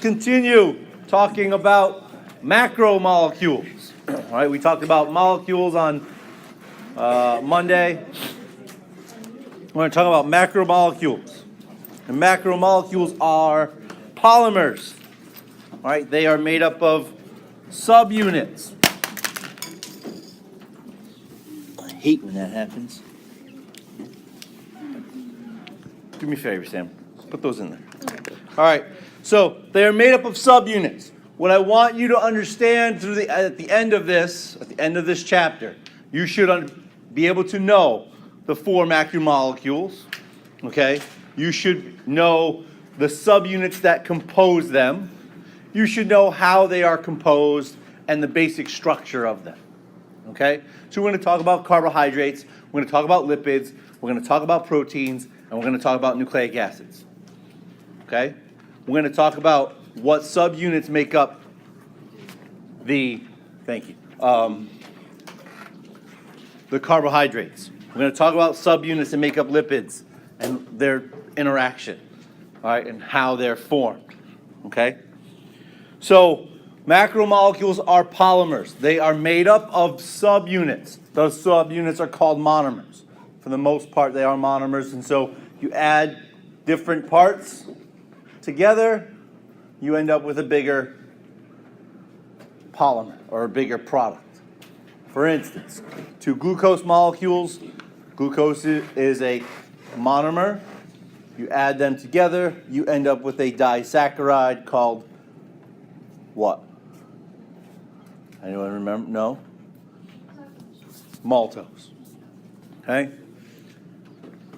continue talking about macromolecules. All right, we talked about molecules on Monday. We're going to talk about macromolecules. And macromolecules are polymers. All right, they are made up of subunits. I hate when that happens. Do me a favor, Sam. Put those in there. All right, so they are made up of subunits. What I want you to understand at the end of this chapter, you should be able to know the four macromolecules. Okay, you should know the subunits that compose them. You should know how they are composed and the basic structure of them. Okay, so we're going to talk about carbohydrates. We're going to talk about lipids. We're going to talk about proteins, and we're going to talk about nucleic acids. Okay, we're going to talk about what subunits make up the carbohydrates. We're going to talk about subunits that make up lipids and their interaction, all right, and how they're formed. Okay, so macromolecules are polymers. They are made up of subunits. Those subunits are called monomers. For the most part, they are monomers, and so you add different parts together, you end up with a bigger polymer or a bigger product. For instance, two glucose molecules, glucose is a monomer. You add them together, you end up with a disaccharide called what? Anyone remember? No? Maltose. Okay?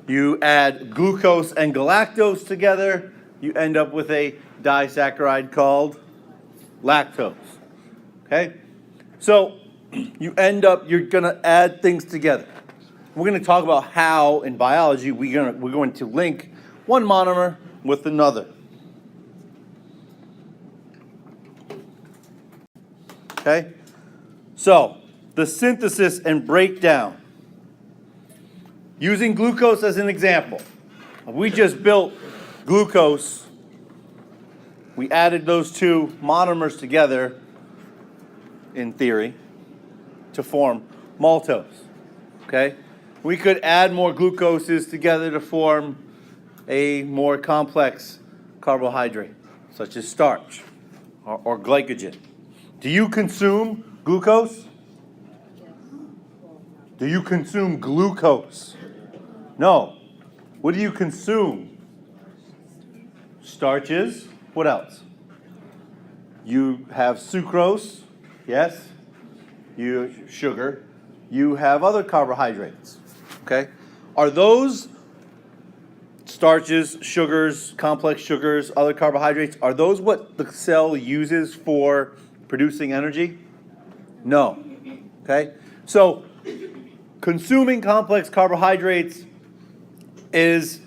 You add glucose and galactose together, you end up with a disaccharide called lactose. Okay? So you're going to add things together. We're going to talk about how in biology we're going to link one monomer with another. Okay? So, the synthesis and breakdown. Using glucose as an example. We just built glucose. We added those two monomers together, in theory, to form maltose. Okay? We could add more glucoses together to form a more complex carbohydrate, such as starch or glycogen. Do you consume glucose? Do you consume glucose? No. What do you consume? Starches. What else? You have sucrose. Yes. You sugar. You have other carbohydrates. Okay? Are those starches, sugars, complex sugars, other carbohydrates, are those what the cell uses for producing energy? No. Okay? So, consuming complex carbohydrates is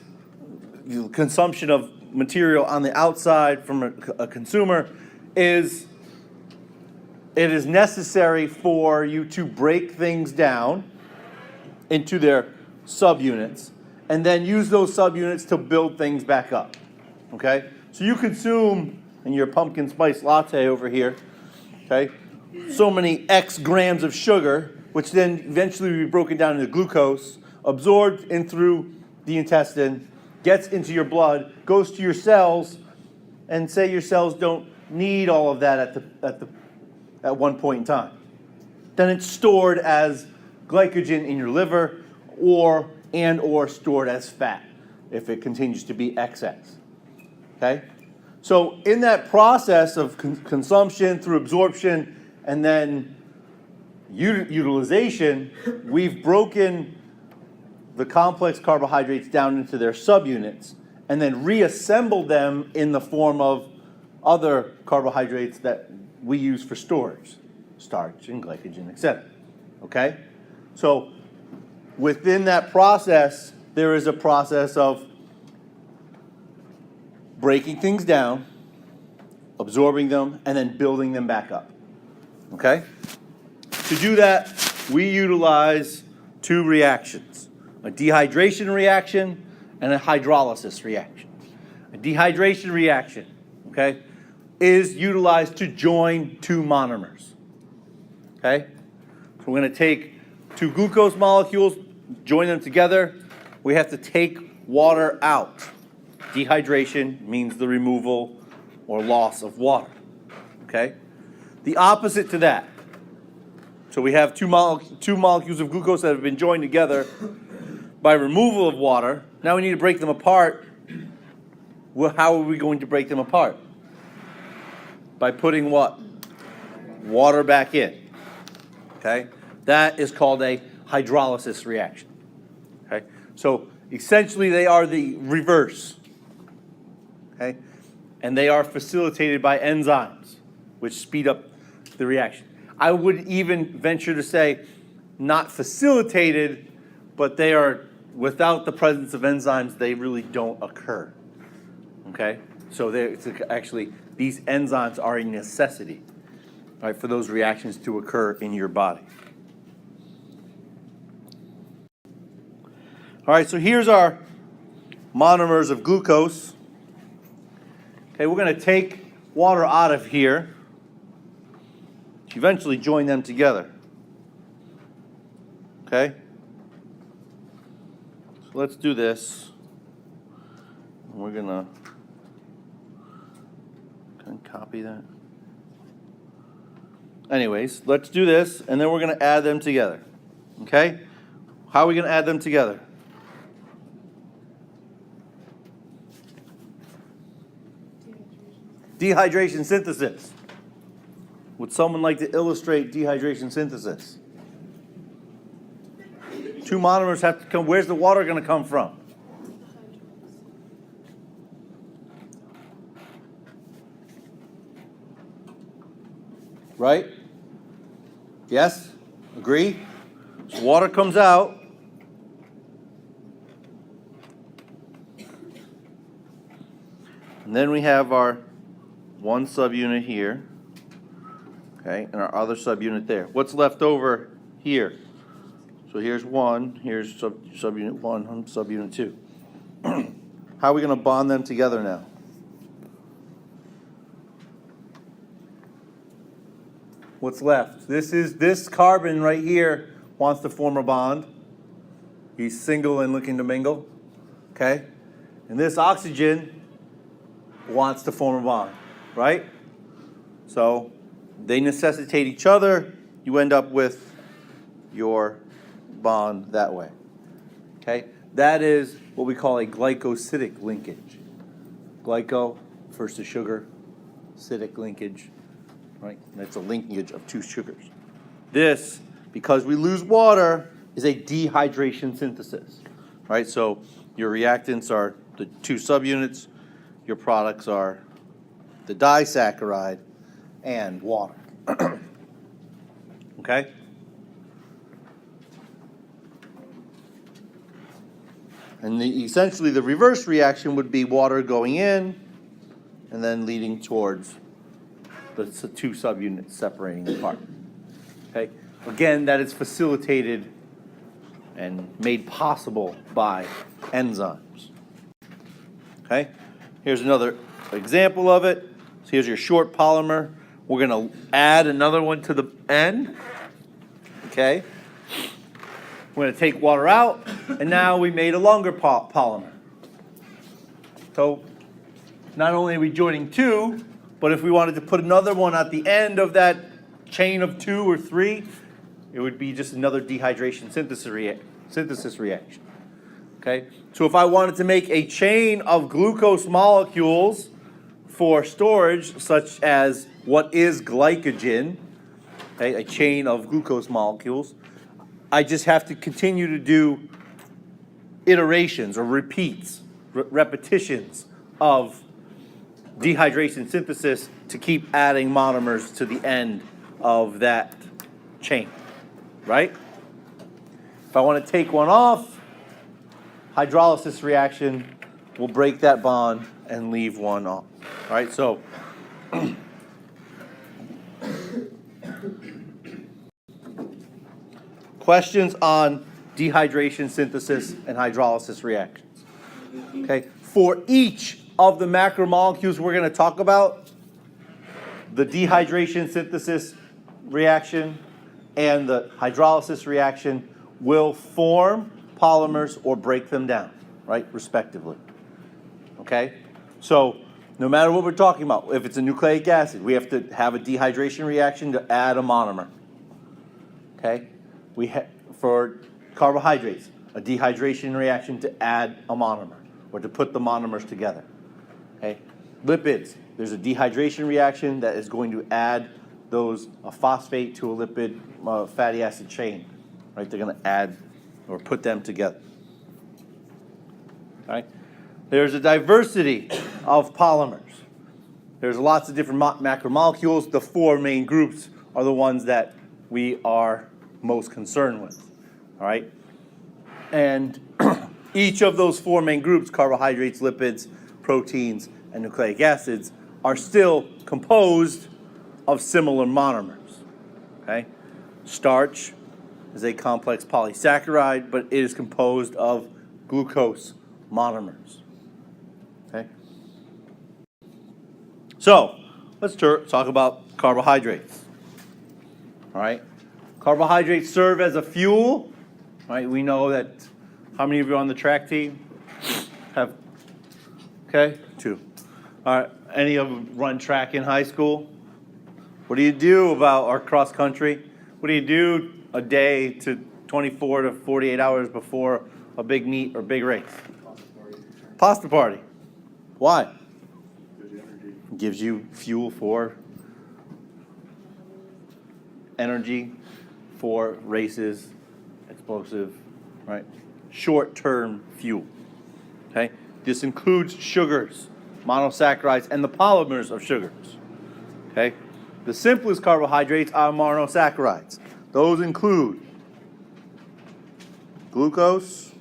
consumption of material on the outside from a consumer it is necessary for you to break things down into their subunits and then use those subunits to build things back up. Okay? So you consume in your pumpkin spice latte over here, okay, so many X grams of sugar, which then eventually will be broken down into glucose, absorbed in through the intestine, gets into your blood, goes to your cells, and say your cells don't need all of that at one point in time. Then it's stored as glycogen in your liver or stored as fat if it continues to be excess. Okay? So in that process of consumption through absorption and then utilization, we've broken the complex carbohydrates down into their subunits and then reassembled them in the form of other carbohydrates that we use for storage, starch and glycogen, etc. Okay? So within that process, there is a process of breaking things down, absorbing them, and then building them back up. Okay? To do that, we utilize two reactions, a dehydration reaction and a hydrolysis reaction. A dehydration reaction, okay? is utilized to join two monomers. Okay? So we're going to take two glucose molecules, join them together. We have to take water out. Dehydration means the removal or loss of water. Okay? The opposite to that. So we have two molecules of glucose that have been joined together by removal of water. Now we need to break them apart. Well, how are we going to break them apart? By putting what? Water back in. Okay? That is called a hydrolysis reaction. Okay? So essentially they are the reverse. Okay? And they are facilitated by enzymes, which speed up the reaction. I would even venture to say not facilitated, but they are, without the presence of enzymes, they really don't occur. Okay? So it's actually, these enzymes are a necessity, right, for those reactions to occur in your body. All right, so here's our monomers of glucose. Okay, we're going to take water out of here to eventually join them together. Okay? So let's do this. We're going to copy that. Anyways, let's do this, and then we're going to add them together. Okay? How are we going to add them together? Dehydration synthesis. Would someone like to illustrate dehydration synthesis? Two monomers have to come. Where's the water going to come from? Right? Yes? Agree? So water comes out. And then we have our one subunit here. Okay, and our other subunit there. What's left over here? So here's one, here's subunit 1, subunit 2. How are we going to bond them together now? What's left? This carbon right here wants to form a bond. He's single and looking to mingle. Okay? And this oxygen wants to form a bond, right? So they necessitate each other. You end up with your bond that way. Okay? That is what we call a glycosidic linkage. Glyco refers to sugar, acidic linkage, right? That's a linkage of two sugars. This, because we lose water, is a dehydration synthesis, right? So your reactants are the two subunits, your products are the disaccharide and water. Okay? And essentially the reverse reaction would be water going in and then leading towards the two subunits separating apart. Okay? Again, that is facilitated and made possible by enzymes. Okay? Here's another example of it. So here's your short polymer. We're going to add another one to the end. Okay? We're going to take water out, and now we made a longer polymer. So not only are we joining two, but if we wanted to put another one at the end of that chain of 2 or 3, it would be just another dehydration synthesis reaction. Okay? So if I wanted to make a chain of glucose molecules for storage, such as what is glycogen, okay, a chain of glucose molecules, I just have to continue to do iterations or repeats, repetitions of dehydration synthesis to keep adding monomers to the end of that chain, right? If I want to take one off, hydrolysis reaction will break that bond and leave one off. All right, so questions on dehydration synthesis and hydrolysis reactions. Okay, for each of the macromolecules we're going to talk about, the dehydration synthesis reaction and the hydrolysis reaction will form polymers or break them down, right, respectively. Okay? So no matter what we're talking about, if it's a nucleic acid, we have to have a dehydration reaction to add a monomer. Okay? For carbohydrates, a dehydration reaction to add a monomer or to put the monomers together. Okay? Lipids, there's a dehydration reaction that is going to add a phosphate to a lipid fatty acid chain. Right? They're going to add or put them together. Right? There's a diversity of polymers. There's lots of different macromolecules. The four main groups are the ones that we are most concerned with. All right? And each of those four main groups, carbohydrates, lipids, proteins, and nucleic acids, are still composed of similar monomers. Okay? Starch is a complex polysaccharide, but it is composed of glucose monomers. Okay? So, let's talk about carbohydrates. All right? Carbohydrates serve as a fuel. Right? We know that, how many of you on the track team have, okay, 2. All right, any of them run track in high school? What do you do about our cross country? What do you do a day to 24 to 48 hours before a big meet or big race? Pasta party. Why? Gives you fuel for energy for races, explosive, right? Short-term fuel. Okay? This includes sugars, monosaccharides, and the polymers of sugars. Okay? The simplest carbohydrates are monosaccharides. Those include glucose,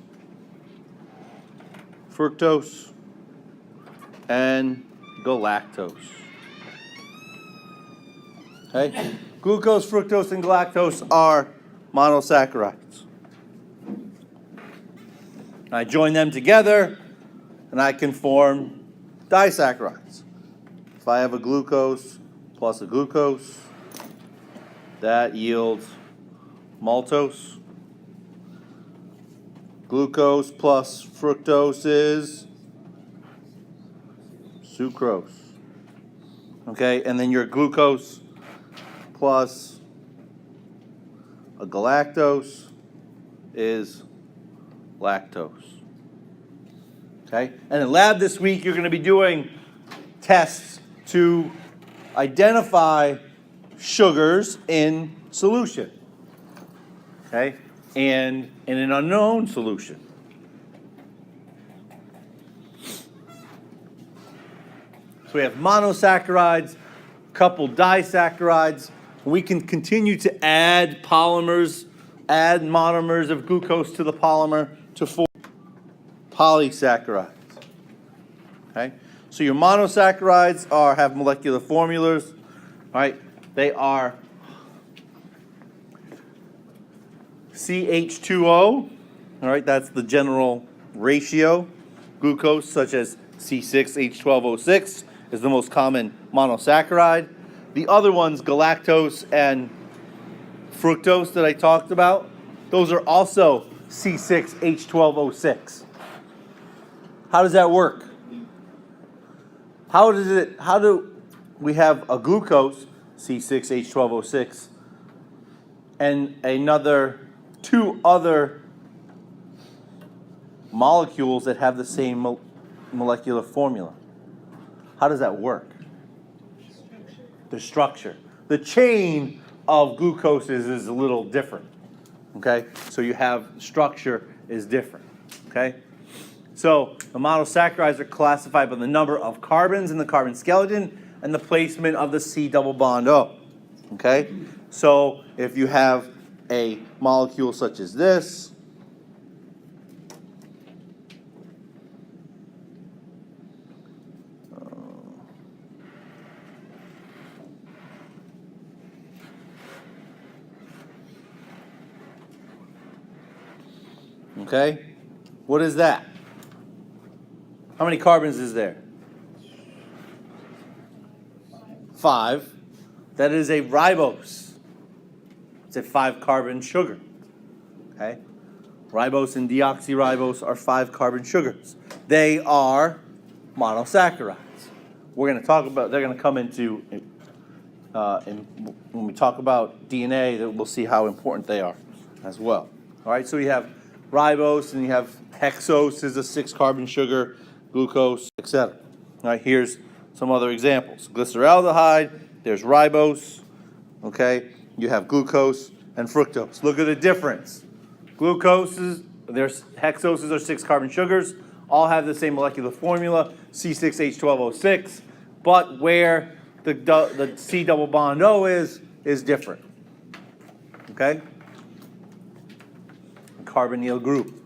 fructose, and galactose. Okay? Glucose, fructose, and galactose are monosaccharides. I join them together, and I can form disaccharides. If I have a glucose plus a glucose, that yields maltose. Glucose plus fructose is sucrose. Okay, and then your glucose plus a galactose is lactose. Okay, and in lab this week, you're going to be doing tests to identify sugars in solution. Okay, and in an unknown solution. So we have monosaccharides, a couple disaccharides. We can continue to add polymers, add monomers of glucose to the polymer to form polysaccharides. Okay? So your monosaccharides have molecular formulas, right? They are CH2O, all right, that's the general ratio. Glucose, such as C6H12O6, is the most common monosaccharide. The other ones, galactose and fructose that I talked about, those are also C6H12O6. How does that work? How do we have a glucose, C6H12O6, and two other molecules that have the same molecular formula? How does that work? The structure. The chain of glucoses is a little different. Okay? So you have structure is different. Okay? So the monosaccharides are classified by the number of carbons in the carbon skeleton and the placement of the C double bond O. Okay? So if you have a molecule such as this, okay, what is that? How many carbons is there? 5. That is a ribose. It's a 5-carbon sugar. Okay? Ribose and deoxyribose are 5-carbon sugars. They are monosaccharides. We're going to talk about, they're going to come into, when we talk about DNA, that we'll see how important they are as well. All right, so you have ribose and you have hexose is a 6-carbon sugar, glucose, etc. All right, here's some other examples. Glyceraldehyde, there's ribose, okay? You have glucose and fructose. Look at the difference. Glucoses, there's hexoses are 6-carbon sugars, all have the same molecular formula, C6H12O6, but where the C double bond O is different. Okay? Carbonyl group.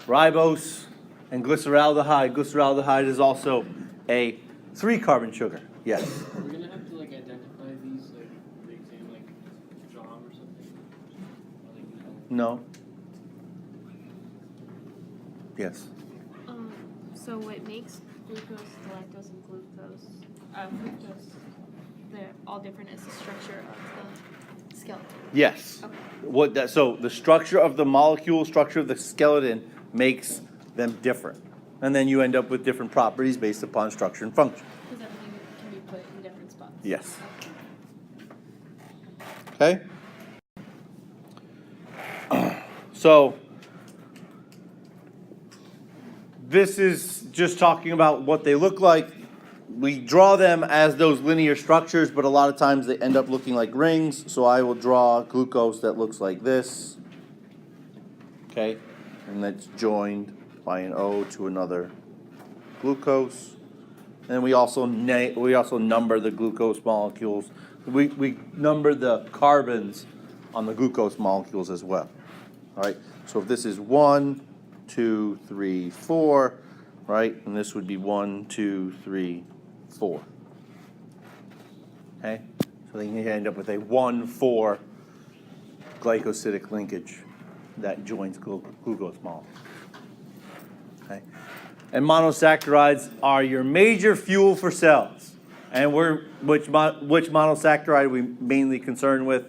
Ribose and glyceraldehyde. Glyceraldehyde is also a 3-carbon sugar. Yes. Are we gonna have to like identify these like the exam like John or something? Or, like, No. Yes. So what makes glucose, galactose, and fructose, they're all different as the structure of the skeleton? Yes. Okay. So the structure of the molecule, structure of the skeleton makes them different. And then you end up with different properties based upon structure and function. Because everything can be put in different spots? Yes. Okay? So this is just talking about what they look like. We draw them as those linear structures, but a lot of times they end up looking like rings. So I will draw glucose that looks like this. Okay? And that's joined by an O to another glucose. And we also number the glucose molecules. We number the carbons on the glucose molecules as well. All right? So if this is 1, 2, 3, 4, right? And this would be 1, 2, 3, 4. Okay? So then you end up with a 1,4 glycosidic linkage that joins glucose molecules. Okay? And monosaccharides are your major fuel for cells. And which monosaccharide are we mainly concerned with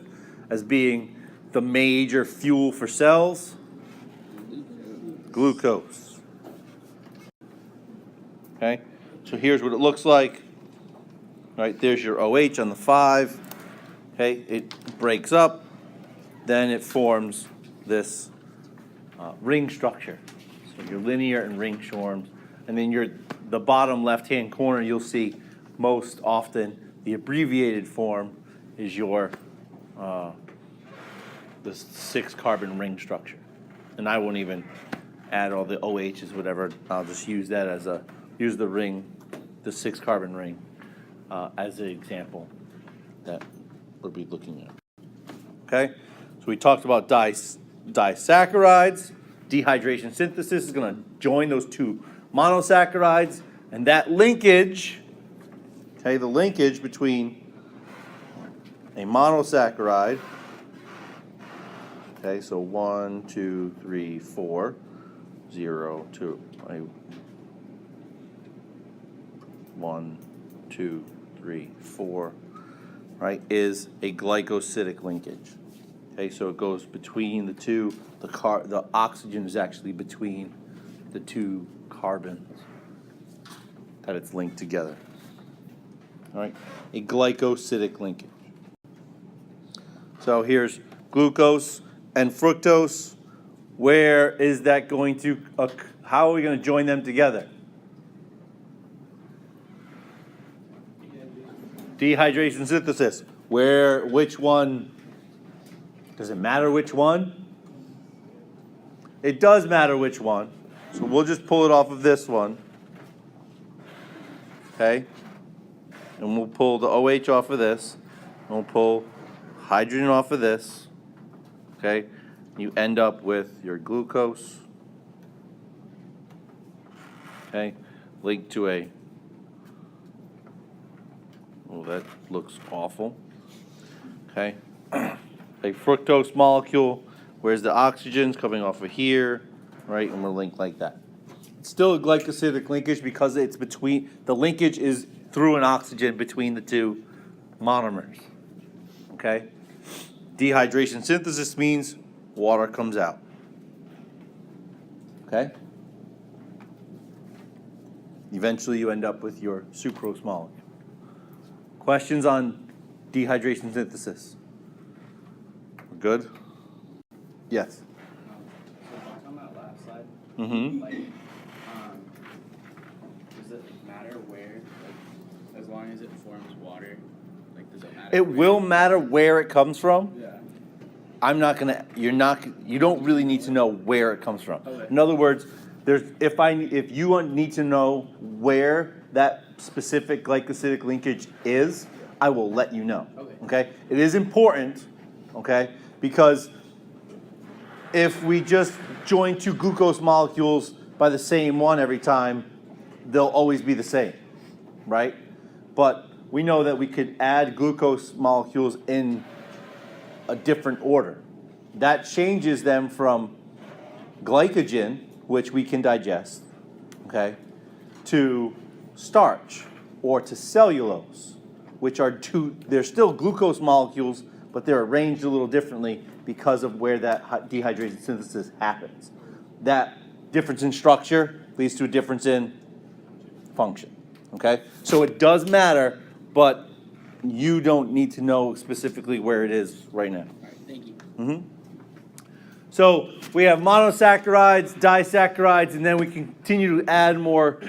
as being the major fuel for cells? Glucose. Okay, so here's what it looks like. Right, there's your OH on the 5. Okay, it breaks up, then it forms this ring structure. So your linear and ring forms, and then the bottom left-hand corner, you'll see most often the abbreviated form is your the 6-carbon ring structure, and I won't even add all the OHs, whatever. I'll just use that as use the ring, the 6-carbon ring, as an example that we'll be looking at. Okay, so we talked about disaccharides. Dehydration synthesis is going to join those two monosaccharides, and that linkage, okay, the linkage between a monosaccharide, okay, so 1, 2, 3, 4, 0, 2, 1, 2, 3, 4, right, is a glycosidic linkage. Okay, so it goes between the two. The oxygen is actually between the two carbons that it's linked together. All right, a glycosidic linkage. So here's glucose and fructose. Where is that going to, how are we going to join them together? Dehydration synthesis. Which one? Does it matter which one? It does matter which one. So we'll just pull it off of this one. Okay? And we'll pull the OH off of this. And we'll pull hydrogen off of this. Okay? You end up with your glucose. Okay? Linked to a, oh, that looks awful. Okay? A fructose molecule, whereas the oxygen's coming off of here, right? And we're linked like that. It's still a glycosidic linkage because it's between, the linkage is through an oxygen between the two monomers. okay? Dehydration synthesis means water comes out, okay? Eventually you end up with your sucrose molecule. Questions on dehydration synthesis? We're good? Yes. So back on that last slide, Mm-hmm. like, does it matter where, like, as long as it forms water, like, does it matter? It where? will matter where it comes from. Yeah. I'm not gonna, you don't really need to know where it comes from. Okay. In other words, if you need to know where that specific glycosidic linkage is, I will let you know. Okay? It is important, okay? Because if we just join two glucose molecules by the same one every time, they'll always be the same, right? But we know that we could add glucose molecules in a different order. That changes them from glycogen, which we can digest, okay, to starch or to cellulose, which are they're still glucose molecules, but they're arranged a little differently because of where that dehydration synthesis happens. That difference in structure leads to a difference in function, okay? So it does matter, but you don't need to know specifically where it is right now. All right, thank you. Mm-hmm. So we have monosaccharides, disaccharides, and then we continue to add more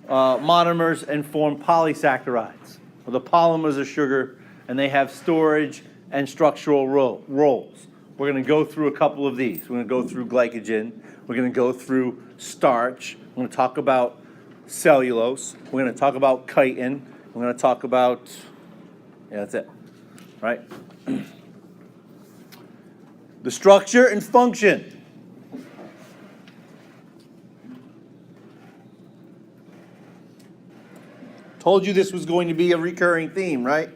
monomers and form polysaccharides. Well, the polymers are sugar, and they have storage and structural roles. We're going to go through a couple of these. We're going to go through glycogen. We're going to go through starch. We're going to talk about cellulose. We're going to talk about chitin. We're going to talk about, yeah, that's it, right? The structure and function. Told you this was going to be a recurring theme, right?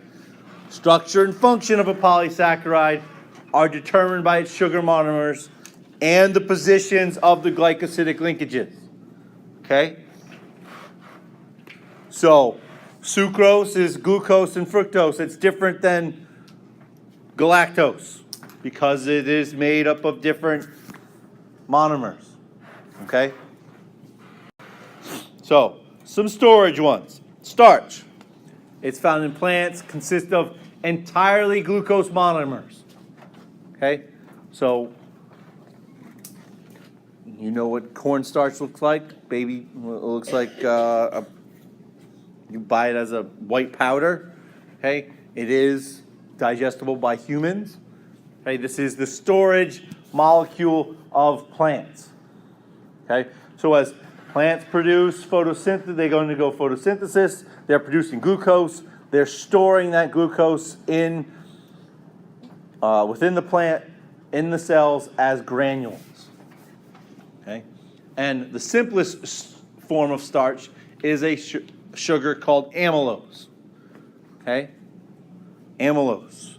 Structure and function of a polysaccharide are determined by its sugar monomers and the positions of the glycosidic linkages. Okay? So, sucrose is glucose and fructose. It's different than galactose because it is made up of different monomers. Okay? So, some storage ones. Starch. It's found in plants, consists of entirely glucose monomers. Okay? So, you know what cornstarch looks like? Baby, it looks like you buy it as a white powder. Okay? It is digestible by humans. Okay? This is the storage molecule of plants. Okay? So as plants produce photosynthesis, they're going to go photosynthesis. They're producing glucose. They're storing that glucose in within the plant, in the cells as granules. Okay? And the simplest form of starch is a sugar called amylose. Okay? Amylose.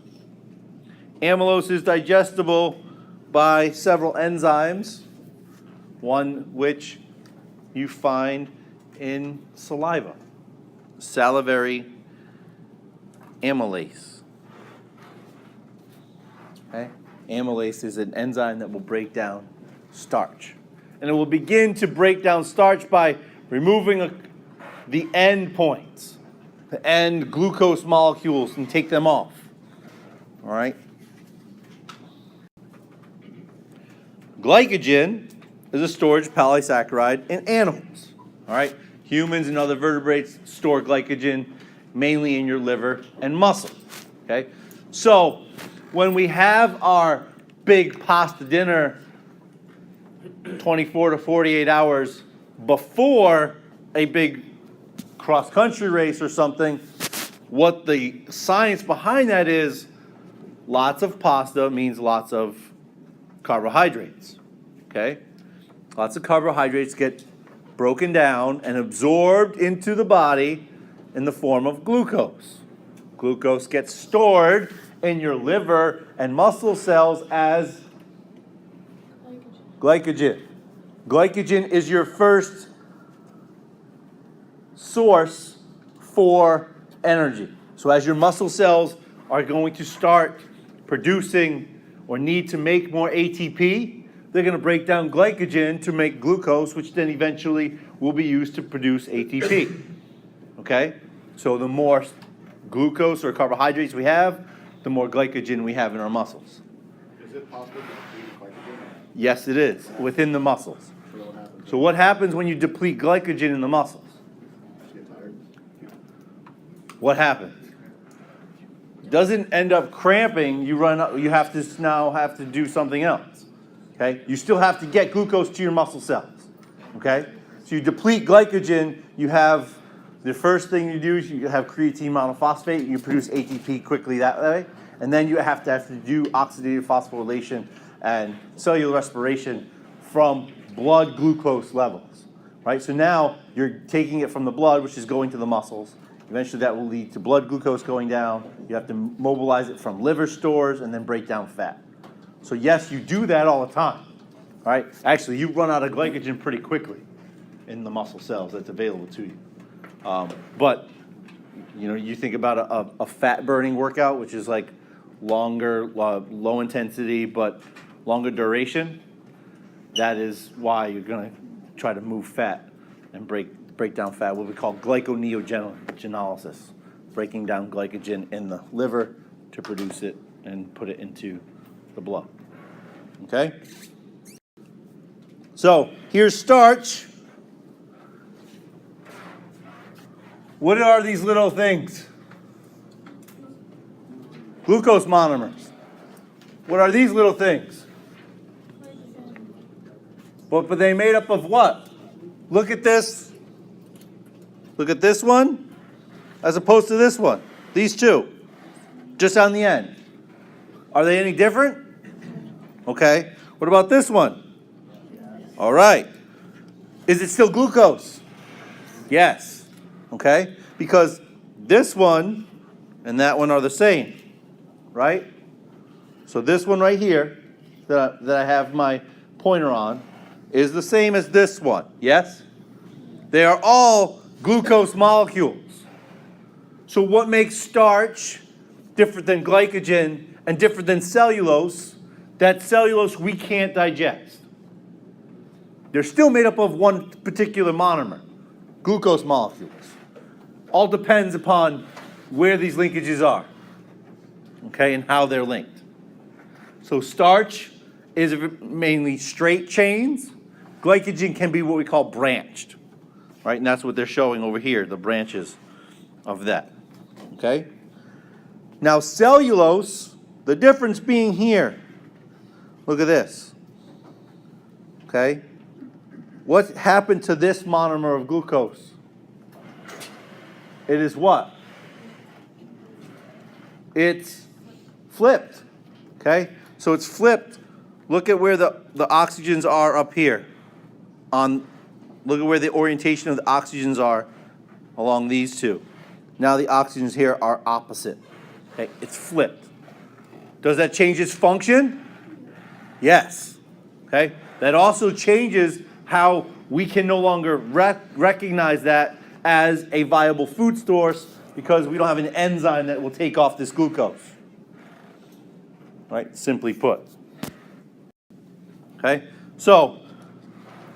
Amylose is digestible by several enzymes, one which you find in saliva, salivary amylase. Okay? Amylase is an enzyme that will break down starch. And it will begin to break down starch by removing the end points, the end glucose molecules, and take them off. All right? Glycogen is a storage polysaccharide in animals. All right? Humans and other vertebrates store glycogen mainly in your liver and muscle. Okay? So, when we have our big pasta dinner 24 to 48 hours before a big cross-country race or something, what the science behind that is, lots of pasta means lots of carbohydrates. Okay? Lots of carbohydrates get broken down and absorbed into the body in the form of glucose. Glucose gets stored in your liver and muscle cells as glycogen. Glycogen is your first source for energy. So as your muscle cells are going to start producing or need to make more ATP, they're going to break down glycogen to make glucose, which then eventually will be used to produce ATP. Okay? So the more glucose or carbohydrates we have, the more glycogen we have in our muscles. Is it possible to deplete glycogen? Yes, it is, within the muscles. So what happens? So what happens when you deplete glycogen in the muscles? Just get tired? What happens? Doesn't end up cramping, you have to now have to do something else. Okay? You still have to get glucose to your muscle cells. Okay? So you deplete glycogen, you have the first thing you do is you have creatine monophosphate, you produce ATP quickly that way, and then you have to do oxidative phosphorylation and cellular respiration from blood glucose levels. Right? So now you're taking it from the blood, which is going to the muscles. Eventually that will lead to blood glucose going down. You have to mobilize it from liver stores and then break down fat. So yes, you do that all the time, right? Actually, you run out of glycogen pretty quickly in the muscle cells that's available to you. But, you know, you think about a fat burning workout, which is like longer, low intensity, but longer duration. That is why you're going to try to move fat and break down fat, what we call glyconeogenolysis, breaking down glycogen in the liver to produce it and put it into the blood. Okay? So here's starch. What are these little things? Glucose monomers. What are these little things? But they made up of what? Look at this. Look at this one as opposed to this one. These two, just on the end. Are they any different? Okay. What about this one? All right. Is it still glucose? Yes. Okay. Because this one and that one are the same, right? So this one right here that I have my pointer on is the same as this one. Yes? They are all glucose molecules. So what makes starch different than glycogen and different than cellulose? That cellulose we can't digest. They're still made up of one particular monomer, glucose molecules. All depends upon where these linkages are, okay, and how they're linked. So starch is mainly straight chains. Glycogen can be what we call branched. Right, and that's what they're showing over here, the branches of that. Okay? Now cellulose, the difference being here, look at this. Okay? What happened to this monomer of glucose? It is what? It's flipped. Okay? So it's flipped. Look at where the oxygens are up here. Look at where the orientation of the oxygens are along these two. Now the oxygens here are opposite. Okay, it's flipped. Does that change its function? Yes. Okay, that also changes how we can no longer recognize that as a viable food source because we don't have an enzyme that will take off this glucose. Right, simply put. Okay, so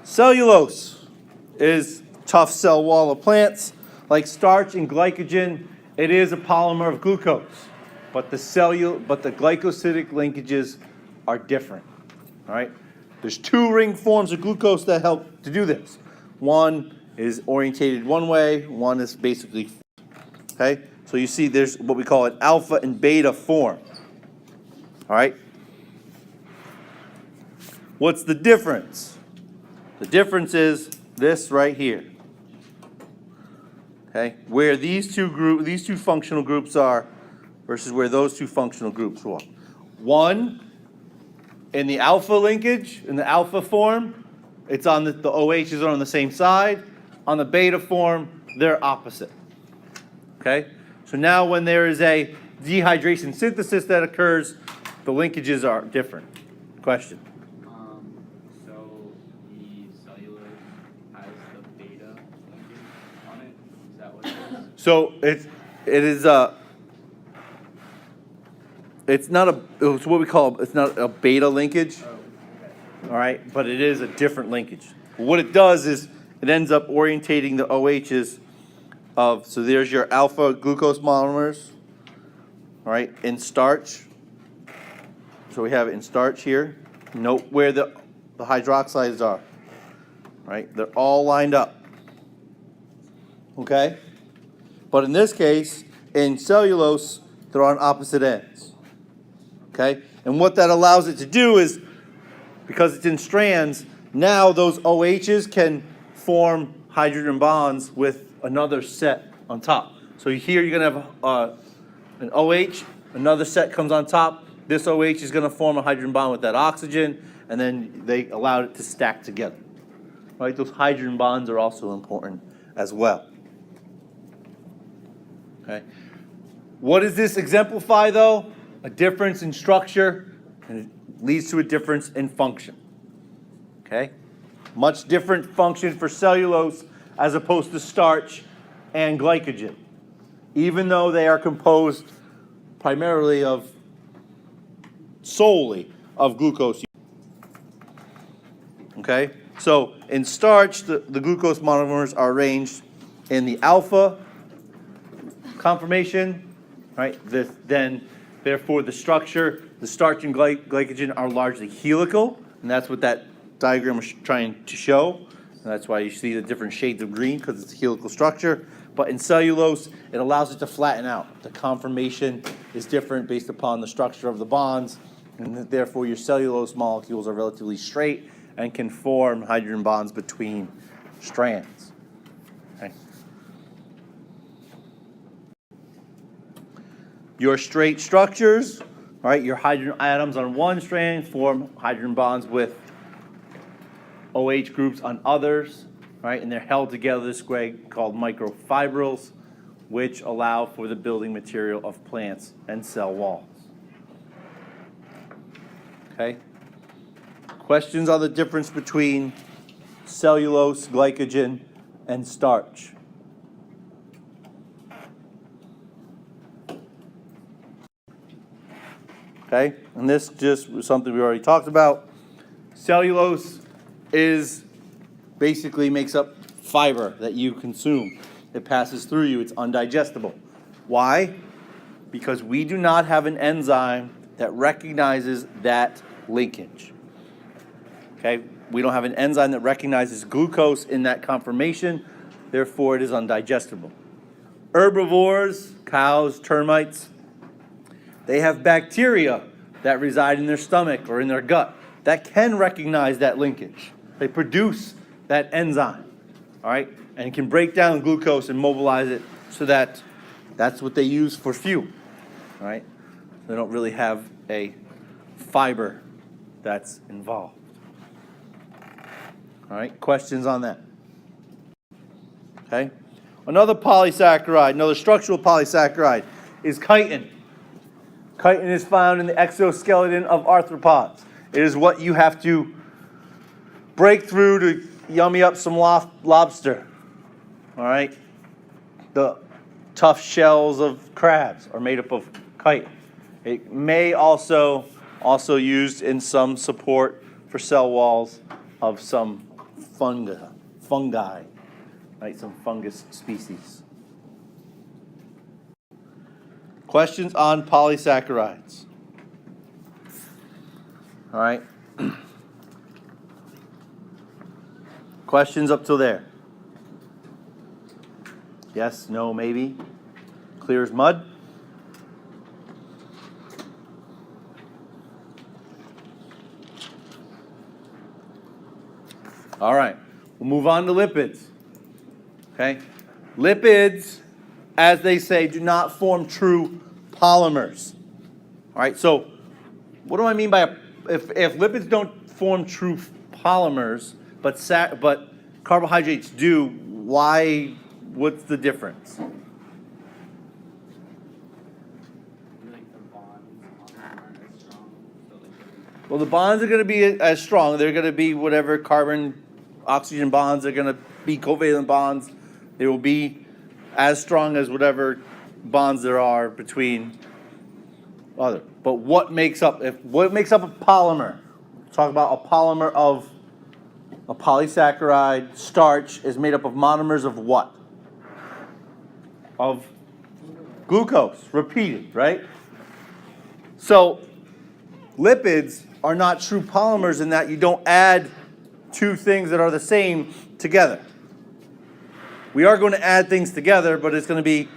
cellulose is tough cell wall of plants. Like starch and glycogen, it is a polymer of glucose. But the glycosidic linkages are different. All right? There's two ring forms of glucose that help to do this. One is orientated one way, one is basically, okay? So you see there's what we call an alpha and beta form. All right? What's the difference? The difference is this right here. Okay, where these two functional groups are versus where those two functional groups are. One in the alpha linkage, in the alpha form, it's on the OHs are on the same side. On the beta form, they're opposite. Okay? So now when there is a dehydration synthesis that occurs, the linkages are different. Question. So the cellulose has the beta linkage on it. Is that what it is? So it is it's what we call, it's not a beta linkage, all right, but it is a different linkage. What it does is it ends up orientating the OHs so there's your alpha glucose monomers, all right, in starch. So we have it in starch here. Note where the hydroxides are, right? They're all lined up, okay? But in this case, in cellulose, they're on opposite ends, okay? And what that allows it to do is, because it's in strands, now those OHs can form hydrogen bonds with another set on top. So here you're gonna have an OH, another set comes on top. This OH is gonna form a hydrogen bond with that oxygen, and then they allowed it to stack together. Right, those hydrogen bonds are also important as well. Okay. What does this exemplify though? A difference in structure, and it leads to a difference in function. Okay? Much different function for cellulose as opposed to starch and glycogen, even though they are composed primarily solely of glucose. Okay? So in starch, the glucose monomers are arranged in the alpha conformation, right? Then, therefore, the structure, the starch and glycogen are largely helical, and that's what that diagram was trying to show. And that's why you see the different shades of green, because it's a helical structure. But in cellulose, it allows it to flatten out. The conformation is different based upon the structure of the bonds, and therefore your cellulose molecules are relatively straight and can form hydrogen bonds between strands. Okay. Your straight structures, all right, your hydrogen atoms on one strand form hydrogen bonds with OH groups on others, right, and they're held together this way called microfibrils, which allow for the building material of plants and cell walls. Okay? Questions on the difference between cellulose, glycogen, and starch? Okay, and this just was something we already talked about. Cellulose basically makes up fiber that you consume. It passes through you, it's undigestible. Why? Because we do not have an enzyme that recognizes that linkage. Okay, we don't have an enzyme that recognizes glucose in that conformation, therefore it is undigestible. Herbivores, cows, termites, they have bacteria that reside in their stomach or in their gut that can recognize that linkage. They produce that enzyme, all right, and can break down glucose and mobilize it so that that's what they use for fuel, all right? They don't really have a fiber that's involved. All right, questions on that? Okay. Another polysaccharide, another structural polysaccharide is chitin. Chitin is found in the exoskeleton of arthropods. It is what you have to break through to yummy up some lobster. All right? The tough shells of crabs are made up of chitin. It may also used in some support for cell walls of some fungi, right? Some fungus species. Questions on polysaccharides? All right. Questions up till there? Yes, no, maybe? Clear as mud? All right, we'll move on to lipids. Okay? Lipids, as they say, do not form true polymers. All right, so what do I mean by if lipids don't form true polymers, but carbohydrates do, what's the difference? Like the bonds aren't as strong, so like Well, the bonds are going to be as strong. They're going to be whatever carbon, oxygen bonds are going to be covalent bonds. They will be as strong as whatever bonds there are between other. But what makes up a polymer? Talk about a polymer of a polysaccharide. Starch is made up of monomers of what? Of glucose, repeated, right? So lipids are not true polymers in that you don't add two things that are the same together. We are going to add things together, but it's going to be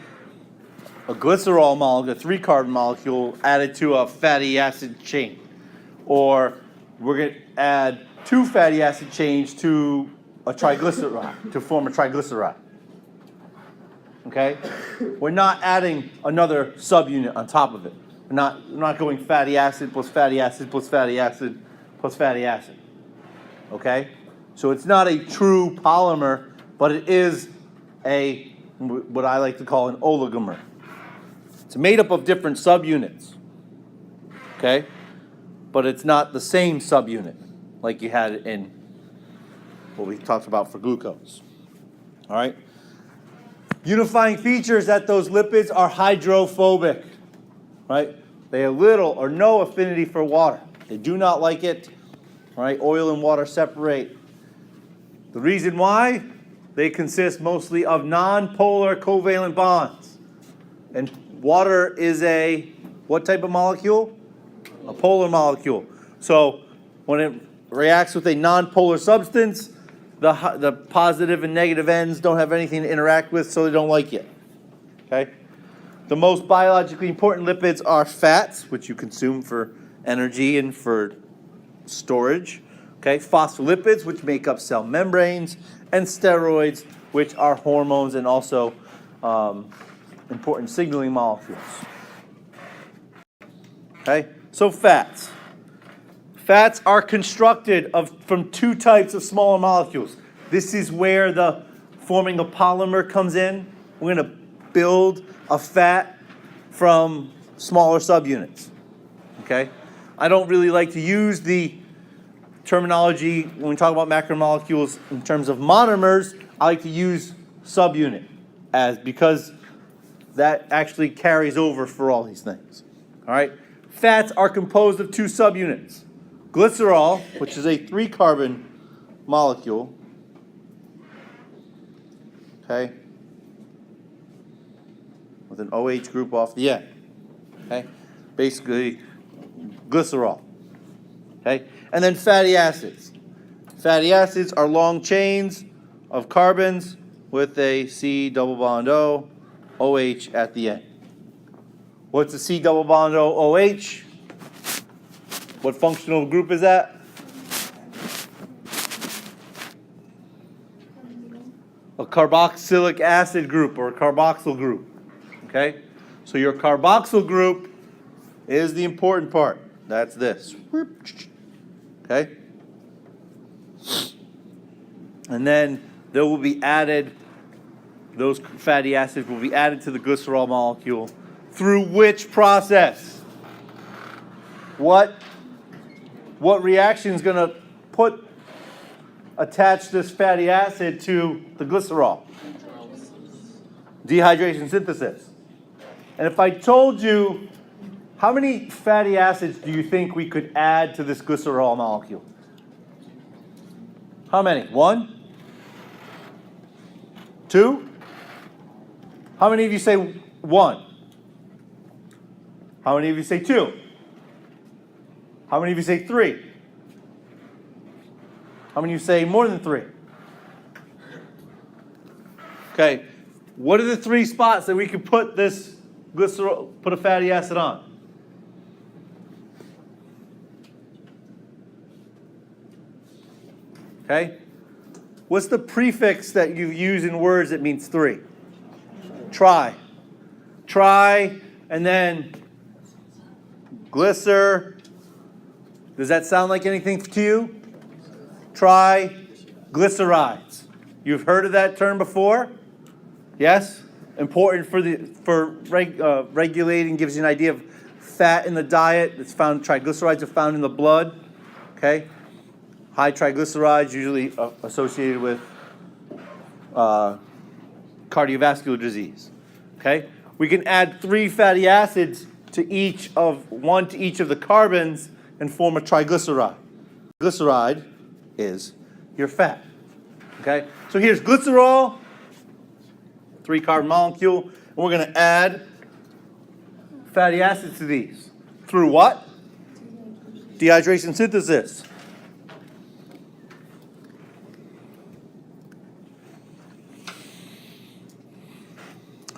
a glycerol molecule, a 3-carbon molecule added to a fatty acid chain. Or we're going to add 2 fatty acid chains to a triglyceride, to form a triglyceride. Okay? We're not adding another subunit on top of it. We're not going fatty acid plus fatty acid plus fatty acid plus fatty acid. Okay? So it's not a true polymer, but it is what I like to call an oligomer. It's made up of different subunits. Okay? But it's not the same subunit like you had in what we talked about for glucose. All right? Unifying features that those lipids are hydrophobic. Right? They have little or no affinity for water. They do not like it. Right? Oil and water separate. The reason why? They consist mostly of non-polar covalent bonds. And water is what type of molecule? A polar molecule. So when it reacts with a non-polar substance, the positive and negative ends don't have anything to interact with, so they don't like it. Okay? The most biologically important lipids are fats, which you consume for energy and for storage. Okay? Phospholipids, which make up cell membranes, and steroids, which are hormones and also important signaling molecules. Okay? So fats. Fats are constructed from 2 types of smaller molecules. This is where the forming a polymer comes in. We're going to build a fat from smaller subunits. Okay? I don't really like to use the terminology when we talk about macromolecules in terms of monomers. I like to use subunit because that actually carries over for all these things. All right? Fats are composed of 2 subunits. Glycerol, which is a 3-carbon molecule, okay, with an OH group off the end, okay, basically glycerol, okay, and then fatty acids. Fatty acids are long chains of carbons with a C double bond O, OH at the end. What's a C double bond O, OH? What functional group is that? A carboxylic acid group or a carboxyl group. Okay? So your carboxyl group is the important part. That's this. Okay? And then there will be added, those fatty acids will be added to the glycerol molecule through which process? What reaction is going to attach this fatty acid to the glycerol? Dehydration synthesis. And if I told you, how many fatty acids do you think we could add to this glycerol molecule? How many? 1? 2? How many of you say 1? How many of you say 2? How many of you say 3? How many of you say more than 3? Okay, what are the 3 spots that we could put this glycerol, put a fatty acid on? Okay, what's the prefix that you use in words that means 3? Tri. Tri, and then glycer. Does that sound like anything to you? Triglycerides. You've heard of that term before? Yes? Important for regulating, gives you an idea of fat in the diet. It's found, triglycerides are found in the blood. Okay? High triglycerides usually associated with cardiovascular disease. Okay? We can add 3 fatty acids to each of the carbons and form a triglyceride. Glyceride is your fat. Okay? So here's glycerol, 3-carbon molecule, and we're going to add fatty acids to these. Through what? Dehydration synthesis.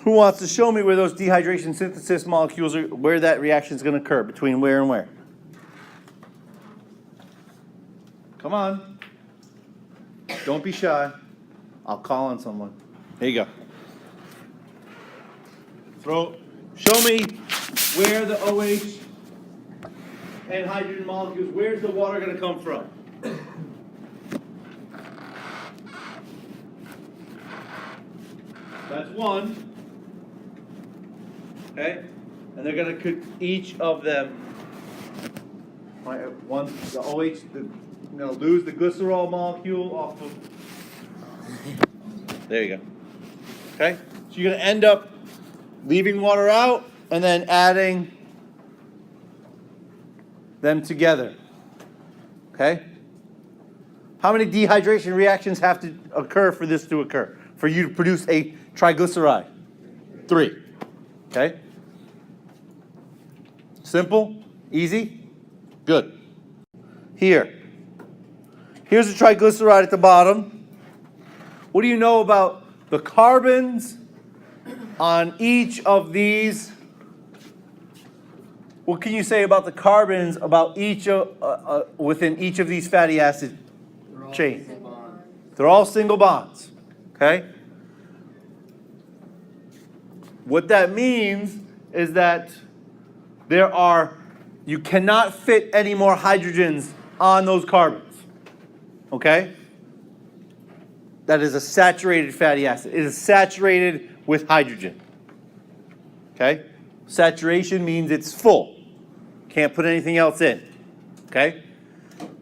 Who wants to show me where those dehydration synthesis molecules are, where that reaction is going to occur, between where and where? Come on. Don't be shy. I'll call on someone. There you go. Show me where the OH and hydrogen molecules, where's the water going to come from? That's one. Okay? And they're going to each of them, right, one, the OH, going to lose the glycerol molecule off of, there you go. Okay? So you're going to end up leaving water out and then adding them together. Okay? How many dehydration reactions have to occur for this to occur? For you to produce a triglyceride? 3. Okay? Simple? Easy? Good. Here's a triglyceride at the bottom. What do you know about the carbons on each of these? What can you say about the carbons about each of within each of these fatty acid chains? They're all single bonds. Okay? What that means is that you cannot fit any more hydrogens on those carbons. Okay? That is a saturated fatty acid. It is saturated with hydrogen. Okay? Saturation means it's full. Can't put anything else in. Okay?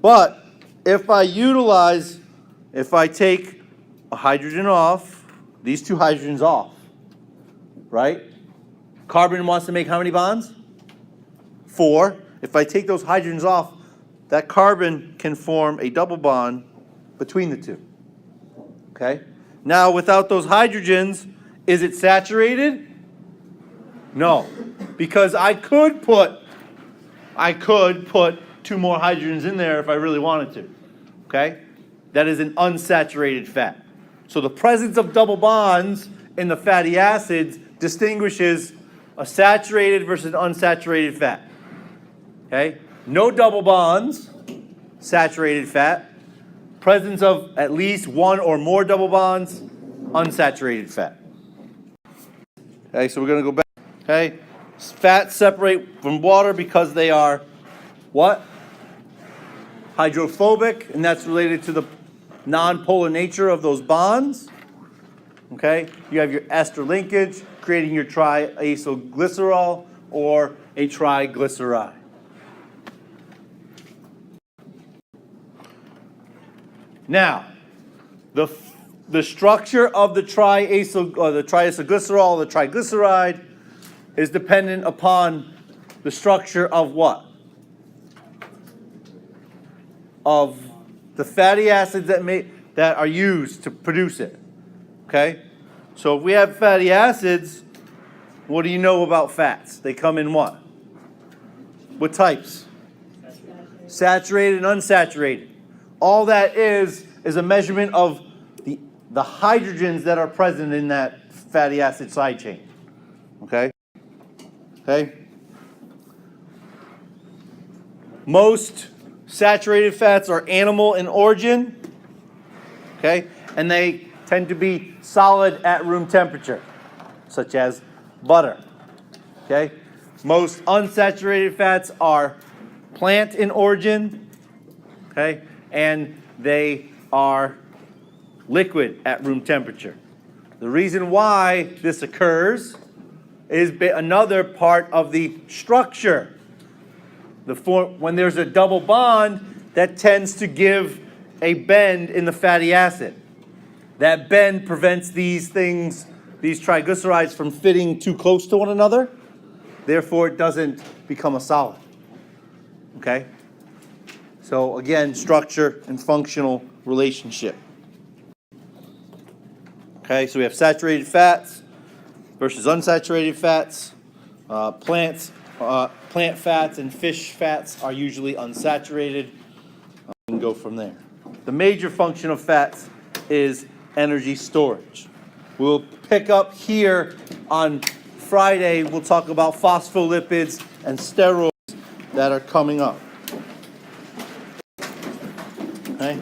But if I take a hydrogen off, these 2 hydrogens off, right? Carbon wants to make how many bonds? 4. If I take those hydrogens off, that carbon can form a double bond between the 2. Okay? Now, without those hydrogens, is it saturated? No. Because I could put 2 more hydrogens in there if I really wanted to. Okay? That is an unsaturated fat. So the presence of double bonds in the fatty acids distinguishes a saturated versus unsaturated fat. Okay? No double bonds, saturated fat. Presence of at least 1 or more double bonds, unsaturated fat. Okay, so we're going to go back. Okay? Fats separate from water because they are what? Hydrophobic, and that's related to the non-polar nature of those bonds. Okay? You have your ester linkage, creating your triacylglycerol or a triglyceride. Now, the structure of the triacylglycerol, the triglyceride, is dependent upon the structure of what? Of the fatty acids that are used to produce it. Okay? So if we have fatty acids, what do you know about fats? They come in what? What types? Saturated and unsaturated. All that is a measurement of the hydrogens that are present in that fatty acid side chain. Okay? Okay? Most saturated fats are animal in origin. Okay? And they tend to be solid at room temperature, such as butter. Okay? Most unsaturated fats are plant in origin. Okay? And they are liquid at room temperature. The reason why this occurs is another part of the structure. When there's a double bond, that tends to give a bend in the fatty acid. That bend prevents these triglycerides from fitting too close to one another. therefore it doesn't become a solid. Okay? So again, structure and functional relationship. Okay, so we have saturated fats versus unsaturated fats. Plant fats and fish fats are usually unsaturated. We can go from there. The major function of fats is energy storage. We'll pick up here on Friday. We'll talk about phospholipids and steroids that are coming up. Okay?